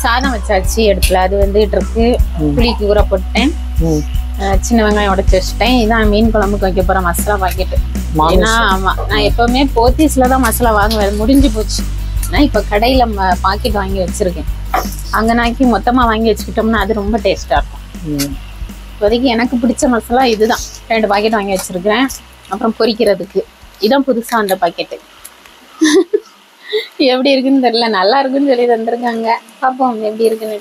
சாதம் வச்சாச்சு அடுப்புல. அது வந்துட்டு இருக்கு. புளிக்கு ஊற போட்டேன். சின்ன வெங்காயம் உடைச்சு வச்சுட்டேன். இதான் மீன் குழம்புக்கு வைக்க போற மசாலா பாக்கெட்டு. ஏன்னா ஆமா, நான் எப்பவுமே போத்தீஸ்ல தான் மசாலா வாங்குவேன். முடிஞ்சு போச்சு. நான் இப்ப கடையில பாக்கெட் வாங்கி வச்சிருக்கேன். அங்க நாக்கி மொத்தமா வாங்கி வச்சுக்கிட்டோம்னா அது ரொம்ப டேஸ்டா இருக்கும். இப்போதைக்கு எனக்கு பிடிச்ச மசாலா இதுதான். 2 பாக்கெட் வாங்கி வச்சிருக்கேன். அப்புறம் பொரிக்கிறதுக்கு இதான் புதுசா அந்த பாக்கெட்டு. எப்படி இருக்குன்னு தெரியல. நல்லா இருக்குன்னு சொல்லி தந்திருக்காங்க. பாப்போம் எப்படி இருக்குன்னு.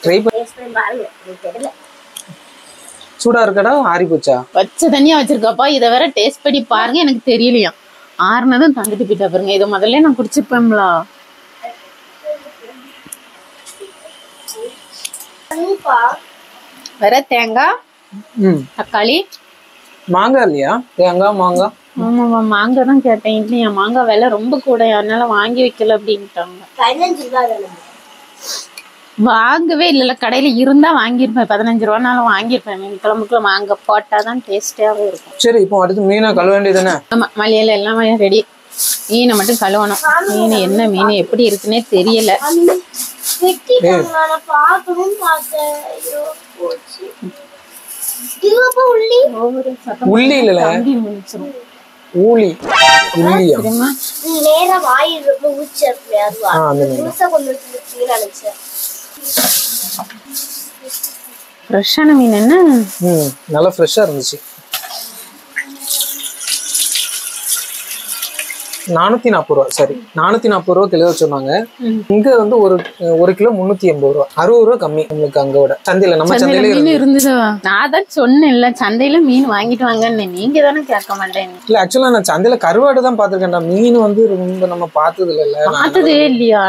சூடா இருக்கடா, ஆறி போச்சா? பச்சை தண்ணியா வச்சிருக்காப்பா. இதை வேற டேஸ்ட் பண்ணி பாருங்க. எனக்கு தெரியலையா, ஆறுனதும் தந்துட்டு போயிட்டா பாருங்க. இதை முதல்ல நான் குடிச்சுப்பேன்ல. வேற தேங்காய், தக்காளி, மாங்காய் இல்லையா? தேங்காய் மாங்காய். ஆமாமா, மாங்காய் தான் கேட்டேன். இல்லையா, மாங்காய் விலை ரொம்ப கூட, அதனால வாங்கி வைக்கல அப்படின்ட்டாங்க. 15 ரூபாய் வாங்கவே இல்லைல்ல. கடையில இருந்தா வாங்கியிருப்பேன். 15 ரூபானாலும் வாங்கியிருப்பேன். மீன் குழம்புக்குள்ள மாங்காய் போட்டாதான் டேஸ்டாவே இருக்கும். சரி, இப்போ அடுத்து மீனை கழுவ வேண்டியதானே? ஆமா, மலையில எல்லாமே ரெடி. மீனை மட்டும் கழுவணும். மீன் என்ன மீன் எப்படி இருக்குன்னே தெரியல. உள்ளி இல்ல, ஊளி. உள்ளியா? நேரா வாயில ஊச்சி அதுவா முழுசா கொண்டு நினைச்சேன். ஃப்ரெஷ்ஷான மீன் என்ன? நல்லா ஃப்ரெஷ்ஷா இருந்துச்சு. 440 ரூபா. சரி, 440 ரூபா கிலோ சொன்னாங்க. இங்க வந்து ஒரு கிலோ 380 ரூபா. 60 ரூபா கம்மி உங்களுக்கு அங்க விட. சந்தையில நம்ம சந்தையில மீன் இருந்துதா? நான் தான் சொன்னேன்ல, சந்தையில மீன் வாங்கிட்டு வாங்கன்னு. நீங்க தானே கேட்க மாட்டேன். இல்ல, ஆக்சுவலா நான் சந்தையில கருவாடு தான் பாத்துருக்கேன்டா. மீன் வந்து ரொம்ப நம்ம பார்த்தது இல்ல. பார்த்ததே இல்லையா?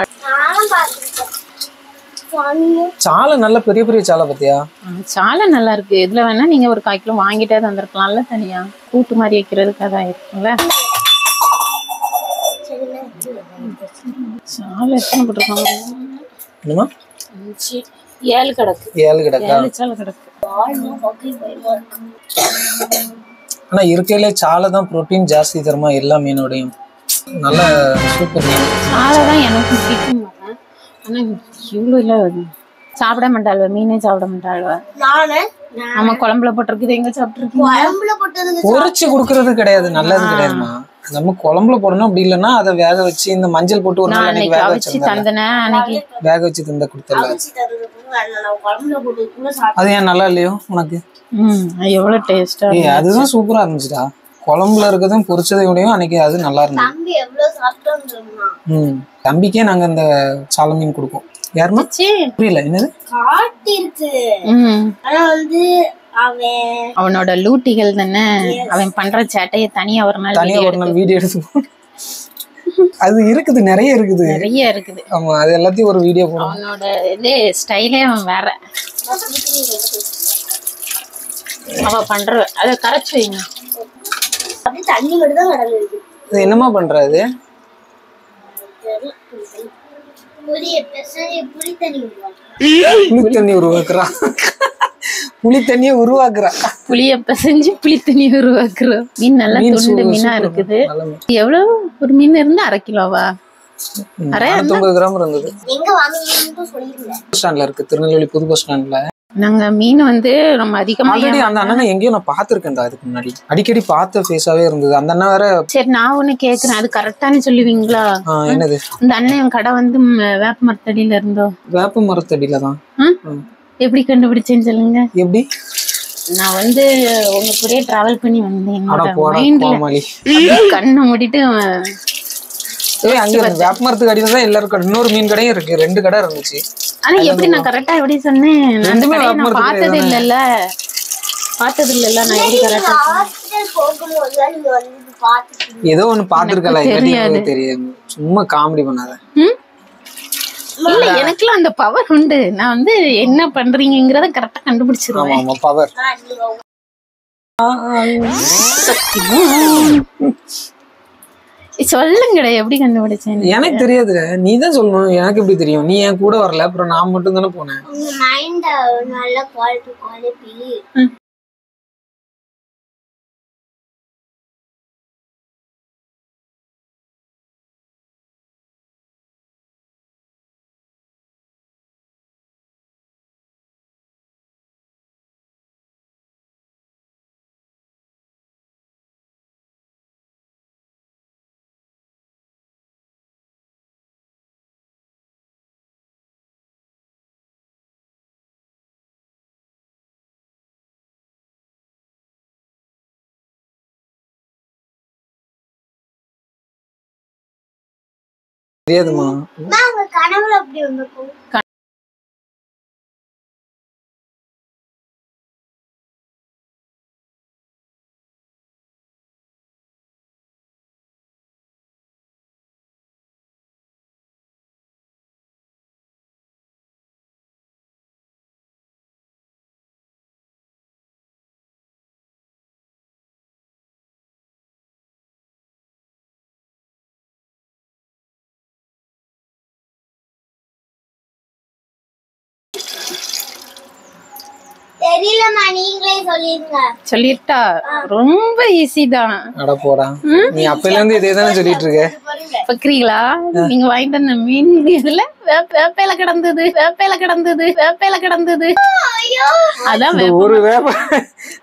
சாலை நல்ல பெரிய பெரிய சாலை பத்தியா? சாலை நல்லா இருக்கு. இதுல வேணா நீங்க ஒரு 1/4 கிலோ வாங்கிட்டே தந்திருக்கலாம்ல. தனியா கூட்டு மாதிரி வைக்கிறதுக்கு அதான் இருக்கும்ல. சாலை எத்தனை போட்டிருக்காங்க? 7 கிடக்கு. 7 கிடக்கா? 7 சாலை கிடக்கு. ஆனா இருக்கையில சாலை தான் புரோட்டீன் ஜாஸ்தி தருமா எல்லா மீனோடையும். நல்ல சூப்பர் மீன். சாலை தான் எனக்கு பிடிக்கும். ஆனா இவ்வளோ இல்லை. சாப்பிட மாட்டாள்வ, மீனே சாப்பிட மாட்டாள்வ. நம்ம குழம்புல போட்டிருக்குது. எங்க சாப்பிட்டுருக்கீங்க? பொரிச்சு குடுக்கறது கிடையாது, நல்லது கிடையாதுமா. நம்ம குழம்புல போடணும். அப்படி இல்லைன்னா அதை வேக வச்சு இந்த மஞ்சள் போட்டு ஒரு நாள் வேக வச்சு வேக வச்சு தந்த கொடுத்தல. அது ஏன் நல்லா இல்லையோ உனக்கு? எவ்வளவு டேஸ்டா. அதுதான் சூப்பரா இருந்துச்சுடா. குழம்புல இருக்கதும் பொரிச்சதையோடையும் அன்னைக்கு அது நல்லா இருந்துச்சு. தம்பிக்கே நாங்க இந்த சாலை மீன் கொடுப்போம். யாருமா? புரியல, என்னது? அவனோட லூட்டிகள் தானே. அவன் பண்ற சேட்டைய தனியா ஒரு நாள் வீடியோ எடுத்து அது இருக்குது, நிறைய இருக்குது. ஆமா, அது எல்லாத்தையும் ஒரு வீடியோ போடுவோம். அவனோட இது ஸ்டைலே அவன் வேற. அவ பண்ற அத கரைச்சு வைங்க. அப்படியே தண்ணி மட்டும் தான் கடக்குது. இது என்னமா பண்றது? புளி தண்ணி உருவாக்குறா. புளி தண்ணியை உருவாக்குறா. புளிய பிசைஞ்சு புளி தண்ணி உருவாக்குறா. மீன் நல்லா துண்டு மீனா இருக்குது. எவ்வளவு ஒரு மீன் இருந்தா 1/2 கிலோவா? 9 கிராம் இருந்தது. எங்க வாங்குவீங்கன்னு சொல்லிருங்க. பஸ் ஸ்டாண்ட்ல இருக்கு, திருநெல்வேலி புது பஸ் ஸ்டாண்ட்ல. நாங்க மீன் வந்து ரொம்ப அதிகமா ஆல்ரெடி அந்த அண்ணனை எங்கேயோ நான் பாத்துருக்கேன்டா. அதுக்கு முன்னாடி அடிக்கடி பார்த்த ஃபேஸாவே இருந்தது அந்த அண்ணன் வேற. சரி, நான் ஒண்ணு கேக்குறேன், அது கரெக்டானு சொல்லுவீங்களா? என்னது? இந்த அண்ணன் கடை வந்து வேப்ப மரத்தடியில இருந்தோ? வேப்ப மரத்தடியில தான். எப்படி கண்டுபிடிச்சேன்னு சொல்லுங்க. எப்படி? நான் வந்து உங்க கூடயே டிராவல் பண்ணி வந்தேன். கண்ணை மூடிட்டு அங்க வேப்ப மரத்துக்கு அடியில தான் எல்லாருக்கும் இன்னொரு மீன் கடையும் இருக்கு. 2 கடை இருந்துச்சு. ஆனா எப்படி நான் கரெக்டா எப்படி சொன்னேன்? நான் பார்த்தது இல்லல்ல. நான் எப்படி கரெக்டா ஏதோ ஒண்ணு பாத்துருக்கல. தெரியாது, சும்மா காமெடி பண்ணாத. இல்ல, எனக்குலாம் அந்த பவர் உண்டு. நான் வந்து என்ன பண்றீங்கங்கறத கரெக்டா கண்டுபிடிச்சிருவேன். ஆமா, பவர். சொல்லுங்கடா, எப்படி கண்டுபிடிச்சேன்? எனக்கு தெரியாது, நீ தான் சொல்லணும். எனக்கு எப்படி தெரியும்? நீ என் கூட வரல, அப்புறம் நான் மட்டும் தானே போனேன். தெரியாதுமா. உங்க கனவுல அப்படி வந்திருக்கும். தெரியலமா, நீங்களே சொல்லிருங்க. சொல்லிட்டா ரொம்ப ஈஸி தான். அட போடா, நீ அப்பையில இருந்து இதே தானே சொல்லிட்டு இருக்க. பாக்குறீங்களா, நீங்க வாங்கிட்டு வந்த மீன் இதுல வேப்பையில கிடந்தது, வேப்பையில கிடந்தது, வேப்பையில கிடந்தது. அதான்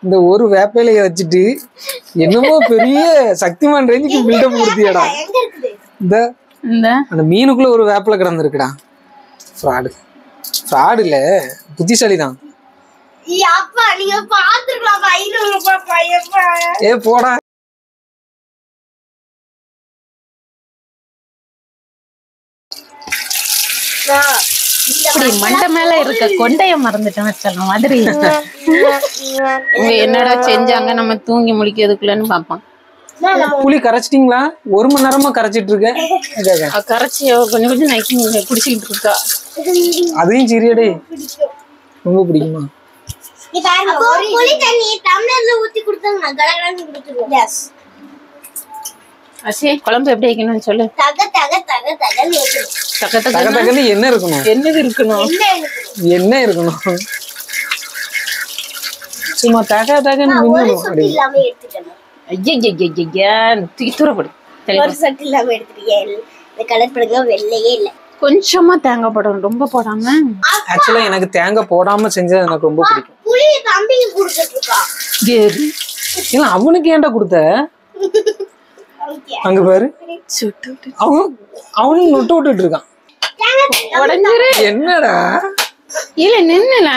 இந்த ஒரு வேப்பையிலைய வச்சுட்டு என்னமோ பெரிய சக்திமான் ரேஞ்சுக்கு பில்டப் கொடுத்தியடா. இந்த அந்த மீனுக்குள்ள ஒரு வேப்பில கிடந்திருக்குடா. ஃப்ராடு இல்ல, புத்திசாலிதான். ஏ போடா. இப்படி மண்டை மேல இருக்க கொண்டைய மறந்துட்டேன்னு சொல்ல மாதிரி. என்னடா செஞ்சாங்க நம்ம தூங்கி முடிக்கிறதுக்குள்ளன்னு பாப்பான். புளி கரைச்சிட்டீங்களா? 1 மணி நேரமா கரைச்சிட்டு இருக்க. கரைச்சி கொஞ்சம் கொஞ்சம் நக்கி குடிச்சிட்டு இருக்கா. அதையும் சரியடே ரொம்ப பிடிக்குமா? புளி தண்ணி டம்ளர்ல ஊத்தி கொடுத்தாங்க, கடகடன்னு குடிச்சிடுவோம். எஸ். அசே, குழம்பு எப்படி வைக்கணும்னு சொல்லு. தக தக தக தகன்னு வைக்கணும். தக தகன்னு என்ன இருக்கணும்? என்னது இருக்கணும்? என்ன இருக்கணும்? சும்மா தக தகன்னு மின்னணும். சொட்டு இல்லாம எடுத்துட்டேன். ஐயா தூக்கி தூரப்படு. ஒரு சொட்டு இல்லாம எடுத்துட்டீங்க. இந்த கலர் படுங்க வெள்ளையே இல்ல. கொஞ்சமா தேங்காய் போடணும், ரொம்ப போடாம. ஆக்சுவலா எனக்கு தேங்காய் போடாம செஞ்சது எனக்கு ரொம்ப பிடிக்கும். புளி தம்பிக்கு கொடுத்துட்டு இருக்கா. ஏன்னா அவனுக்கு ஏன்டா கொடுத்த? அங்க பாரு, அவனும் நொட்டு விட்டுட்டு இருக்கான். என்னடா இல்ல நின்னுல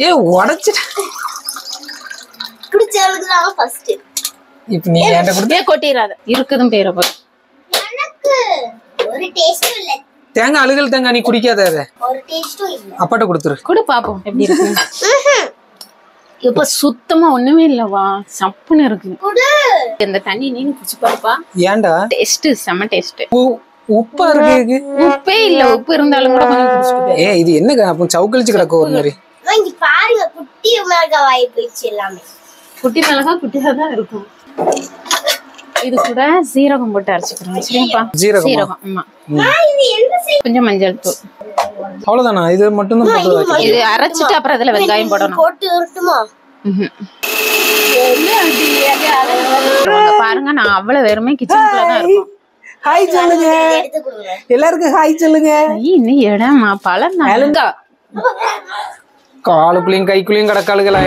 ஏ உடைச்சிட்ட. குடிச்சவளுக்குதான் ஃபர்ஸ்ட். இப்ப நீ ஏன்டா கொடுத்த? கொட்டிராத, இருக்குதும் பேர பாரு. எனக்கு ஒரு டேஸ்டும் இல்ல. தேங்காய் அழுகல் தேங்காய் நீ குடிக்காத. ஒரு டேஸ்டும் இல்ல. அப்பாட்ட கொடுத்துரு. குடு பாப்போம் எப்படி இருக்கு. இப்ப சுத்தமா ஒண்ணுமே இல்லவா, சப்புன்னு இருக்கு. இந்த தண்ணி நீ குடிச்சு பாருப்பா. ஏன்டா? டேஸ்ட் செம டேஸ்ட். உப்பா இருக்கு. உப்பே இல்ல, உப்பு இருந்தாலும் கூட கொஞ்சம் குடிச்சுட்டு. ஏ இது என்ன அப்ப சவுக்கலிச்சு கிடக்க ஒரு மாதிரி. இங்க பாருங்க, குட்டி மிளகாய் வாய் போயிடுச்சு எல்லாமே. குட்டி மிளகாய் குட்டியா தான் இருக்கும். இது கூட சீரகம் போட்டு அரைச்சுக்கிறேன். சரிப்பா, சீரகம். ஆமா, கொஞ்சம் மஞ்சள் தூள். அவ்வளவுதானா? இது மட்டும் தான். இது அரைச்சிட்டு அப்புறம் அதுல வெங்காயம் போடணும். போட்டு வரட்டுமா? பாருங்க, நான் அவ்வளவு வெறுமே கிச்சனுக்குள்ள தான் இருக்கும். ஹாய் சொல்லுங்க எல்லாருக்கும், ஹாய் சொல்லுங்க. இன்னும் இடமா பழம் தான். காலுக்குள்ளயும் கைக்குள்ளயும் கிடக்காளுகளா.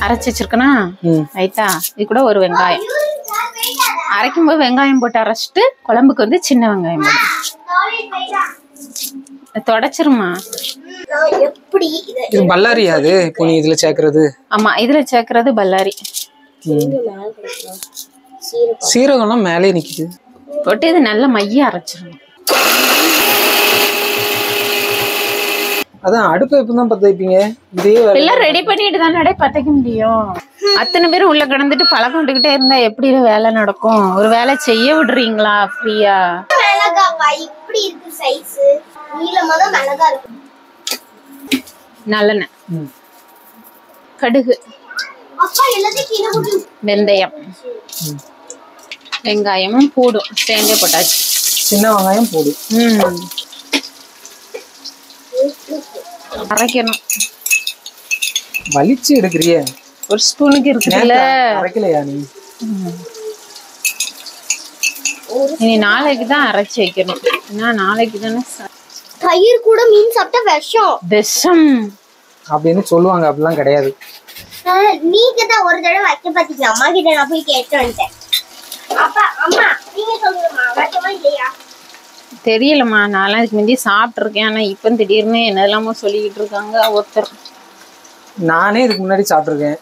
அரைச்சி வச்சிருக்கனா ரைட்டா. இது கூட ஒரு வெங்காயம். அரைக்கும் போது வெங்காயம் போட்டு அரைச்சிட்டு குழம்புக்கு வந்து சின்ன வெங்காயம் போட்டு தொடச்சிருமா. இது பல்லாரியா? அது இப்போ நீ இதுல சேர்க்கறது? ஆமா, இதுல சேர்க்கறது பல்லாரி. சீரகம்லாம் மேலே நிக்குது போட்டு இது நல்ல மைய அரைச்சிடணும். அதான் அடுப்பு எப்பதான் பத்த வைப்பீங்க? இதே எல்லாம் ரெடி பண்ணிட்டு தானே பத்தைக்க முடியும். அத்தனை பேரும் உள்ள கிடந்துட்டு பழக்கம் விட்டுக்கிட்டே இருந்தா எப்படி வேலை நடக்கும்? ஒரு வேலை செய்ய விடுறீங்களா ஃப்ரீயா? மிளகாய் இப்படி இருக்கு சைஸ், நீளமா தான் மிளகாய் இருக்கு. நல்லெண்ணெய், கடுகு, வெந்தயம், வெங்காயமும் போடும் சேர்ந்தே போட்டாச்சு. சின்ன வெங்காயம் போடு. அரைக்கணும். வலிச்சு எடுக்கிறிய? ஒரு ஸ்பூனுக்கு இருக்குல்ல. அரைக்கலையா நீ? நீ நாளைக்கு தான் அரைச்சு வைக்கணும். ஏன்னா நாளைக்கு தானே தயிர் கூட மீன் சாப்பிட்டா விஷம் அப்படின்னு சொல்லுவாங்க. அப்படிலாம் கிடையாது. நீங்க தான் ஒரு தடவை வைக்க பாத்தீங்க. அம்மா கிட்ட நான் போய் கேட்டு வந்துட்டேன். அப்பா அம்மா நீங்க சொல்லுங்கம்மா, வைக்கமா இல்லையா? தெரியலம்மா, நான்லாம் இதுக்கு முந்தைய சாப்பிட்டுருக்கேன். ஆனா இப்ப திடீர்னு என்னெல்லாமோ சொல்லிக்கிட்டு இருக்காங்க ஒருத்தர். நானே இதுக்கு முன்னாடி சாப்பிட்டுருக்கேன்.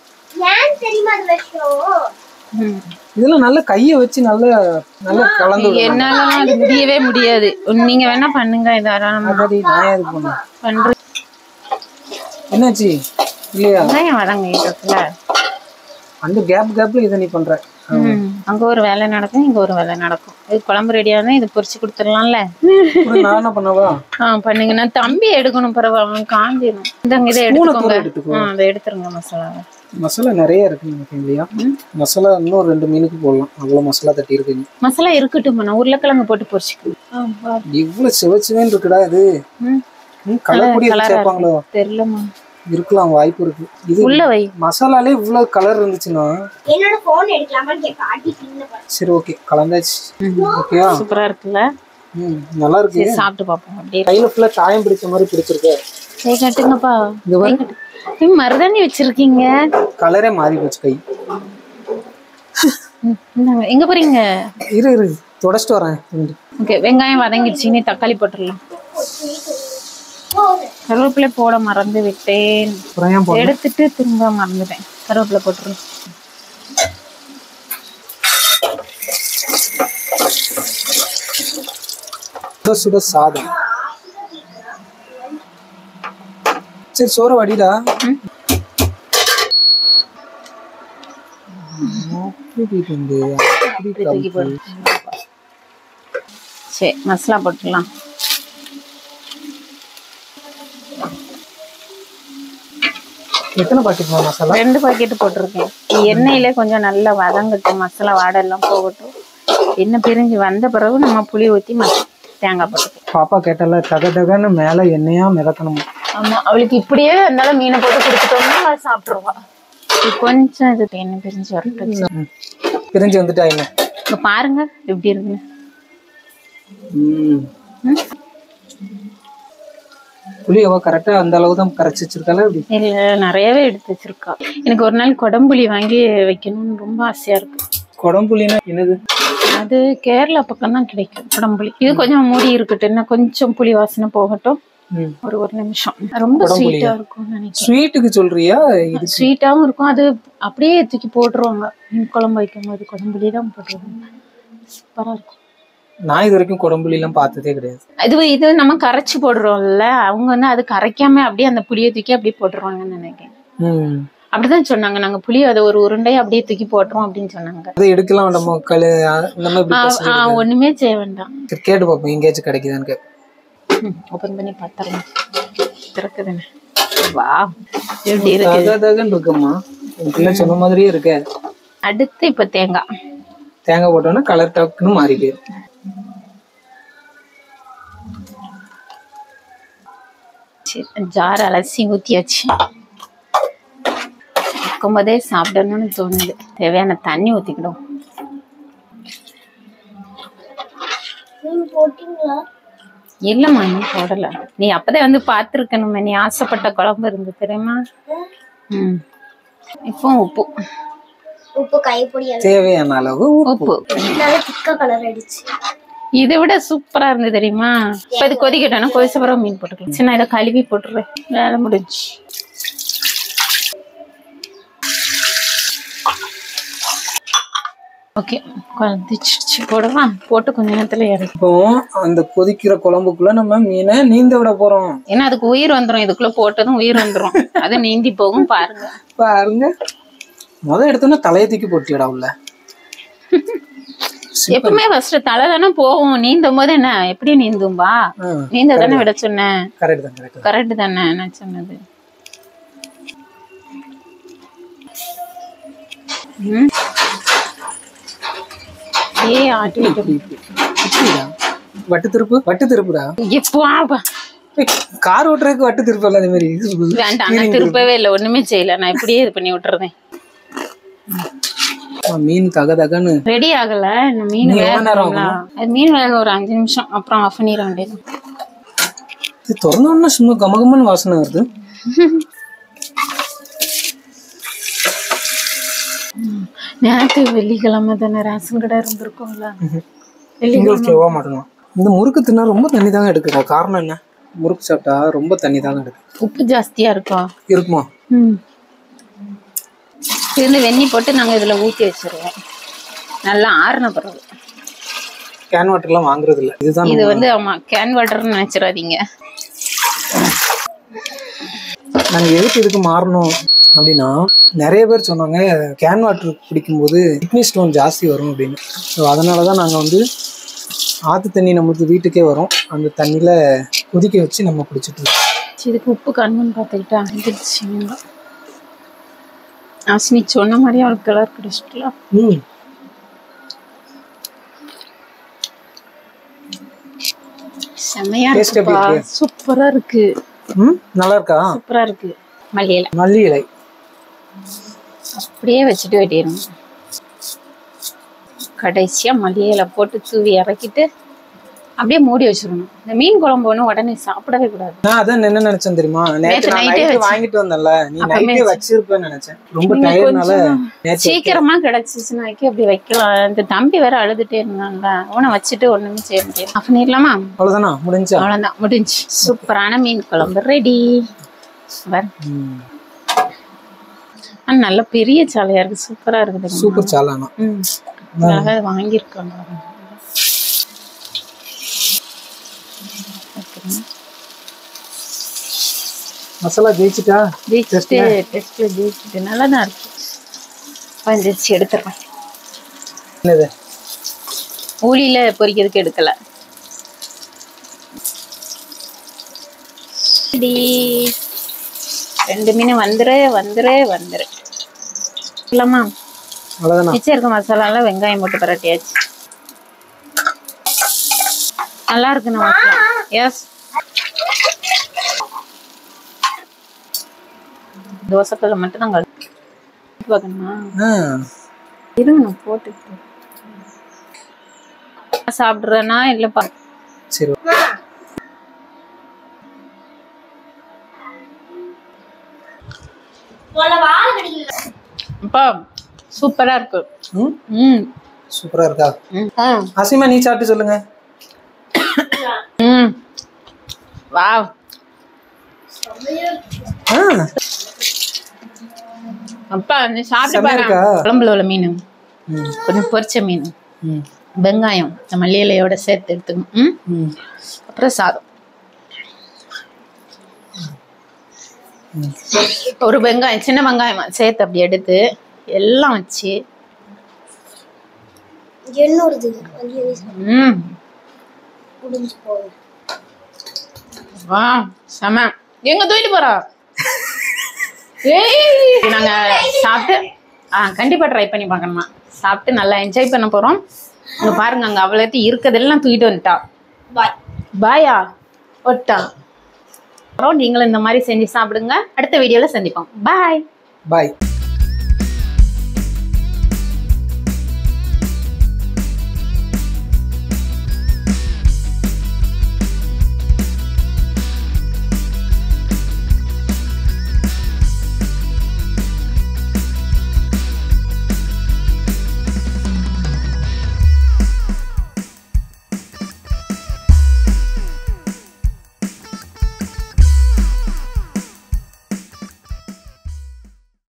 ஏன் தெரியுமா அது விஷம்? இதெல்லாம் நல்ல கையை வச்சு நல்லா நல்லா கலந்து என்னால அது முடியவே முடியாது. நீங்க வேணா பண்ணுங்க. இதெல்லாம் நான் எது பண்ணுவேன் பண்றேன். என்னாச்சு இல்லையா? வெங்காயம் வதங்கிட்டு இருக்குல்ல, அந்த கேப்ல இதை நீ பண்ற. அங்க ஒரு வேலை நடக்கும், இங்க ஒரு வேலை நடக்கும். இது குழம்பு ரெடியானா இது பொரிச்சு கொடுத்துடலாம்ல. நான் என்ன பண்ணவா? பண்ணுங்க. நான் தம்பி எடுக்கணும், பரவாயில்ல காஞ்சிடும். இந்தாங்க இதை எடுத்துக்கோங்க. அதை எடுத்துருங்க. மசாலா நிறைய இருக்கு நினைக்கிறேன் இல்லையா? மசாலா இன்னும் 2 மீனுக்கு போடலாம். அவ்வளவு மசாலா தட்டி இருக்கு. மசாலா இருக்கட்டும், நான் உருளைக்கிழங்கு போட்டு பொரிச்சுக்கலாம். இவ்வளவு சிவச்சுவேன்னு இருக்குடா இது. கலர் பொடி சேர்ப்பாங்களோ தெரியலமா, இருக்கலாம், வாய்ப்பு இருக்கு. இது உள்ள வை. மசாலாலே இவ்வளவு கலர் இருந்துச்சுன்னா என்னோட போன் எடுக்கலாமா கேட்க. சரி ஓகே, கலந்தாச்சு. ஓகேயா? சூப்பரா இருக்குல்ல? நல்லா இருக்கு. சாப்பிட்டு பாப்போம். அப்படியே கையில ஃபுல்லா சாயம் பிடிச்ச மாதிரி பிடிச்சிருக்கு. கை கட்டுங்கப்பா. மருதாணி வச்சிருக்கீங்க, கலரே மாறி போச்சு கை. எங்க போறீங்க? இரு தொடச்சிட்டு வரேன். ஓகே, வெங்காயம் வதங்கிடுச்சு. நீ தக்காளி போட்டுடலாம். கருவேப்பிலை போட மறந்து விட்டேன், எடுத்துட்டு திரும்ப மறந்துட்டேன். கருவேப்பிலை போட்டுருங்க. சுட சாதம். சரி சோற வடிடா. சரி மசாலா போட்டுக்கலாம். எத்தனை பாக்கெட் மசாலா? 2 பாக்கெட் போட்டிருக்கேன். எண்ணெயிலே கொஞ்சம் நல்லா வதங்கட்டும், மசாலா வாடை எல்லாம் போகட்டும். எண்ணெய் பிரிஞ்சு வந்த பிறகு நம்ம புளி ஊற்றி தேங்காய் போட்டுக்கலாம். பாப்பா கேட்டால தகன்னு மேல எண்ணெயா மிதக்கணும். ஆமா, அவளுக்கு இப்படியே இருந்தாலும் மீனை போட்டு கொடுத்துட்டோம்னா அவள் சாப்பிட்டுருவா. கொஞ்சம் இது எண்ணெய் பிரிஞ்சு வரட்டும். பிரிஞ்சு வந்துட்டா என்ன? இப்ப பாருங்க எப்படி இருக்கு. புளி அவ கரெக்டா அந்த அளவு தான் கரைச்சி வச்சிருக்காளா? இல்ல, நிறையவே எடுத்து வச்சிருக்கா. எனக்கு ஒரு நாள் குடம்புளி வாங்கி வைக்கணும்னு ரொம்ப ஆசையா இருக்கு. குடம்புளினா என்னது? அது கேரளா பக்கம் தான் கிடைக்கும் குடம்புளி. இது கொஞ்சம் மூடி இருக்கட்டும், இன்னும் கொஞ்சம் புளி வாசனை போகட்டும். ஒரு நிமிஷம். ரொம்ப ஸ்வீட்டா இருக்கும் நினைக்கிறேன். ஸ்வீட்டுக்கு சொல்றியா? இது ஸ்வீட்டாவும் இருக்கும். அது அப்படியே தூக்கி போட்டுருவாங்க மீன் குழம்பு வைக்கும் போது. குடம்புளி தான் போட்டுருவாங்க. சூப்பரா இருக்கும். நான் இது வரைக்கும் குடம்புளி எல்லாம் பார்த்ததே கிடையாது. இது நம்ம கரைச்சி போடுறோம்ல, அவங்க வந்து அது கரைக்காம அப்படியே அந்த புளியை தூக்கி அப்படியே போட்டுருவாங்கன்னு நினைக்கிறேன். அப்படிதான் சொன்னாங்க. நாங்க புளி அதை ஒரு உருண்டையை அப்படியே தூக்கி போட்டுறோம் அப்படின்னு சொன்னாங்க. அதை எடுக்கலாம் நம்ம ஒண்ணுமே செய்ய வேண்டாம். கேட்டு பாப்போம் எங்கேயாச்சும் கிடைக்குதான்னு. ஓபன் பண்ணி பாத்துறேன். திறக்குதுன்னு. வா, எப்படி இருக்குமா? சொன்ன மாதிரியே இருக்கு. அடுத்து இப்ப தேங்காய் போட்டோம்னா கலர் டக்குன்னு மாறிடு. ஜார் அலசி ஊத்தியாச்சு. இருக்கும்போதே சாப்பிடணும்னு தோணுது. தேவையான தண்ணி ஊத்திக்கிடும். இல்லம்மா, நீ போடல. நீ அப்பதான் வந்து பாத்துருக்கணுமே. நீ ஆசைப்பட்ட குழம்பு இருந்து தெரியுமா? இப்போ உப்பு கைப்பொடி தேவையான அளவு உப்பு. இதை விட சூப்பரா இருந்து தெரியுமா? இப்ப இது கொதிக்கட்டோம்னா கொதிச்ச பிறகு மீன் போட்டுக்கலாம். சின்ன இதை கழுவி போட்டுருவேன். வேலை முடிஞ்சு. ஓகே, கொதிச்சிடுச்சு. போடலாம். போட்டு கொஞ்ச நேரத்துல இறக்கும். இப்போ அந்த கொதிக்கிற குழம்புக்குள்ள நம்ம மீனை நீந்த விட போறோம். ஏன்னா அதுக்கு உயிர் வந்துடும். இதுக்குள்ள போட்டதும் உயிர் வந்துடும். அது நீந்தி போகும். பாருங்க. முதல் எடுத்தோன்னா தலையை தூக்கி போட்டியடா உள்ள. எப்பவுமே ஃபர்ஸ்ட் தலை தானே போகும். நீந்தும் போது என்ன எப்படி நீந்தும்பா? நீந்த தானே விட சொன்னேன். கரெக்ட் தானே நான் சொன்னது. வட்டு திருப்புடா. கார் ஓட்டுறதுக்கு வட்டு திருப்பல. அதே மாதிரி வேண்டாம், நான் திருப்பவே இல்லை. ஒண்ணுமே செய்யல. நான் இப்படியே இது பண்ணி விட்டுறேன். மீன் தகன்னு ரெடி ஆகல. மீன் வேக ஒரு 5 நிமிஷம் அப்புறம் ஆஃப் பண்ணிட வேண்டியது. இது திறந்தோம்னா சும்மா கமகமன்னு வாசனை வருது. நேற்று வெள்ளிக்கிழமை தானே ரேஷன் கடை இருந்திருக்கும்ல. இந்த முறுக்கு தின்னா ரொம்ப தண்ணி தாங்க எடுக்குறா. காரணம் என்ன? முறுக்கு சாப்பிட்டா ரொம்ப தண்ணி தாங்க எடுக்கும். உப்பு ஜாஸ்தியா இருக்குமா? வெண்ணி போட்டு நாங்க இதுல ஊத்தி வச்சிருவோம். நல்லா ஆறுன பிறகு. கேன் வாட்டர்லாம் வாங்குறது இல்ல. இதுதான் இது வந்து ஆமா கேன் வாட்டர்னு நினைச்சிடாதீங்க. நாங்க எதுக்கு இதுக்கு மாறணும் அப்படின்னா, நிறைய பேர் சொன்னாங்க கேன் வாட்டர் குடிக்கும்போது கிட்னி ஸ்டோன் ஜாஸ்தி வரும் அப்படின்னு. ஸோ அதனால தான் நாங்கள் வந்து ஆற்று தண்ணி நம்மளுக்கு வீட்டுக்கே வரும், அந்த தண்ணியில் கொதிக்க வச்சு நம்ம குடிச்சிட்டு இருக்கோம். இதுக்கு உப்பு கண்ணுன்னு பார்த்துக்கிட்டா வந்துடுச்சுங்க. ஆசினி சொன்ன மாதிரியே அவளுக்கு கலர் கிடைச்சிட்டலாம். செம்மையா இருக்குப்பா, சூப்பரா இருக்கு. நல்லா இருக்கா? சூப்பரா இருக்கு. மல்லி இலை, மல்லி இலை அப்படியே வச்சுட்டு வெட்டிடணும். கடைசியா மல்லி இலை போட்டு தூவி இறக்கிட்டு அப்படியே மூடி வச்சிடணும். இந்த மீன் குழம்பு ஒண்ணு உடனே சாப்பிடவே கூடாது. நான் அதான் என்ன நினைச்சேன் தெரியுமா, நேத்து நைட்டே வாங்கிட்டு வந்தேன்ல, நீ நைட்டே வச்சிருப்பேன்னு நினைச்சேன். ரொம்ப டயர்ட்னால சீக்கிரமா கிடைச்சிச்சுன்னா அப்படி வைக்கலாம். இந்த தம்பி வேற அழுதுட்டே இருந்தாங்க, அவனை வச்சுட்டு ஒண்ணுமே செய்ய முடியாது. ஆஃப் பண்ணிடலாமா? அவ்வளவுதானா? முடிஞ்சா? அவ்வளவுதான், முடிஞ்சு. சூப்பரான மீன் குழம்பு ரெடி. நல்ல பெரிய சாலையா இருக்கு, சூப்பரா இருக்குது. சூப்பர் சாலானா வாங்கியிருக்காங்க. மசாலா ஜெயிச்சுட்டா? ஜெயிச்சுட்டு நல்லா தான் இருக்கு. வந்துச்சு, எடுத்துறேன். என்னது? ஊழியில பொரிக்கிறதுக்கு எடுக்கல. ரெண்டு மீன் வந்துரு இல்லம்மா. மிச்சம் இருக்க மசாலாலாம் வெங்காயம் போட்டு பரட்டியாச்சு. நல்லா இருக்கு நம்ம. எஸ், தோசைக்கல்ல மட்டும் தான் பார்க்கணுமா? இருங்க நான் போட்டு சாப்பிடுறேன்னா இல்லப்பா. சரி, அப்பா சூப்பரா இருக்கு. சூப்பரா இருக்கா? அசிமா நீ சாப்பிட்டு சொல்லுங்க. வாவ், அப்பா நீ சாப்பிட்டு பாரு. குழம்புல உள்ள மீன் கொஞ்சம் பொரிச்ச மீன், வெங்காயம் மல்லி இலையோட சேர்த்து எடுத்துக்கணும். அப்புறம் சாதம், ஒரு வெங்காயம், சின்ன வெங்காயமா சேர்த்து அப்படி எடுத்து எல்லாம் வச்சு வா செம. எங்க தூக்கிட்டு போறா? நாங்க சாப்பிட்டு கண்டிப்பா ட்ரை பண்ணி பார்க்கணுமா. சாப்பிட்டு நல்லா என்ஜாய் பண்ண போறோம். இங்க பாருங்க, அங்க அவ்வளவு இருக்கிறதெல்லாம் தூக்கிட்டு வந்துட்டா. பாயா ஒட்டா. நீங்களும் இந்த மாதிரி செஞ்சு சாப்பிடுங்க. அடுத்த வீடியோல சந்திப்போம். பாய் பாய்.